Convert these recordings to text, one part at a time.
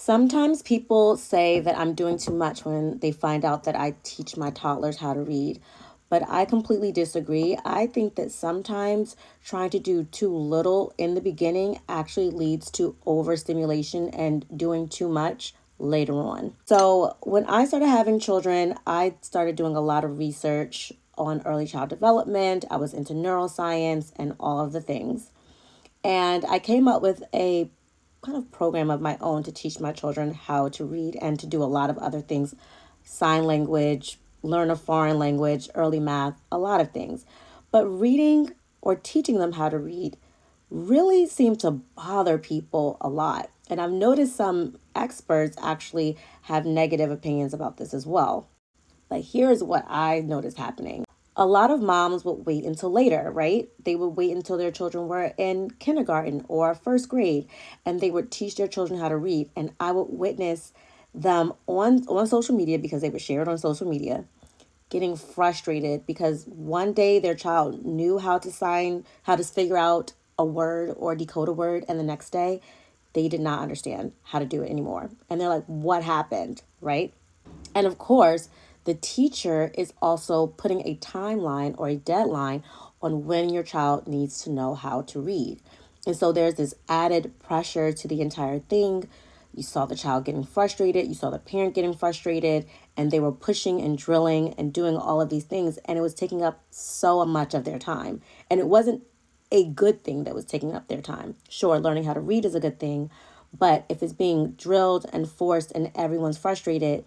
Sometimes people say that I'm doing too much when they find out that I teach my toddlers how to read, but I completely disagree. I think that sometimes trying to do too little in the beginning actually leads to overstimulation and doing too much later on. So, when I started having children, I started doing a lot of research on early child development. I was into neuroscience and all of the things. And I came up with a kind of program of my own to teach my children how to read and to do a lot of other things: sign language, learn a foreign language, early math, a lot of things. But reading or teaching them how to read really seemed to bother people a lot. And I've noticed some experts actually have negative opinions about this as well. But here's what I noticed happening. A lot of moms would wait until later, right? They would wait until their children were in kindergarten or first grade, and they would teach their children how to read. And I would witness them on social media, because they would share it on social media, getting frustrated because one day their child knew how to figure out a word or decode a word, and the next day they did not understand how to do it anymore. And they're like, what happened, right? And of course, the teacher is also putting a timeline or a deadline on when your child needs to know how to read. And so there's this added pressure to the entire thing. You saw the child getting frustrated, you saw the parent getting frustrated, and they were pushing and drilling and doing all of these things, and it was taking up so much of their time. And it wasn't a good thing that was taking up their time. Sure, learning how to read is a good thing, but if it's being drilled and forced and everyone's frustrated,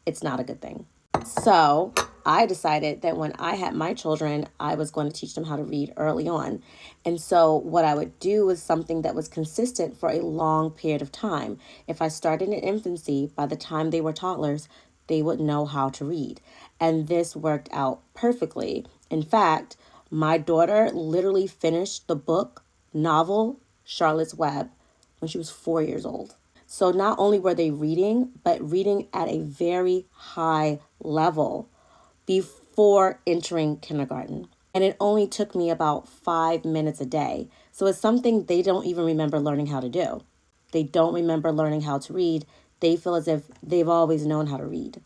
it's not a good thing. So I decided that when I had my children, I was going to teach them how to read early on. And so what I would do was something that was consistent for a long period of time. If I started in infancy, by the time they were toddlers, they would know how to read. And this worked out perfectly. In fact, my daughter literally finished the book novel Charlotte's Web when she was 4 years old. So not only were they reading, but reading at a very high level before entering kindergarten. And it only took me about 5 minutes a day. So it's something they don't even remember learning how to do. They don't remember learning how to read. They feel as if they've always known how to read.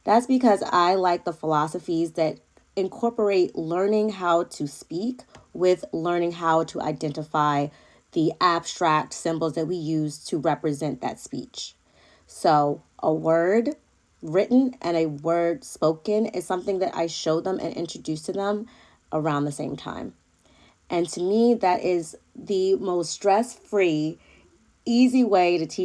That's because I like the philosophies that incorporate learning how to speak with learning how to identify the abstract symbols that we use to represent that speech. So, a word written and a word spoken is something that I show them and introduce to them around the same time. And to me, that is the most stress-free, easy way to teach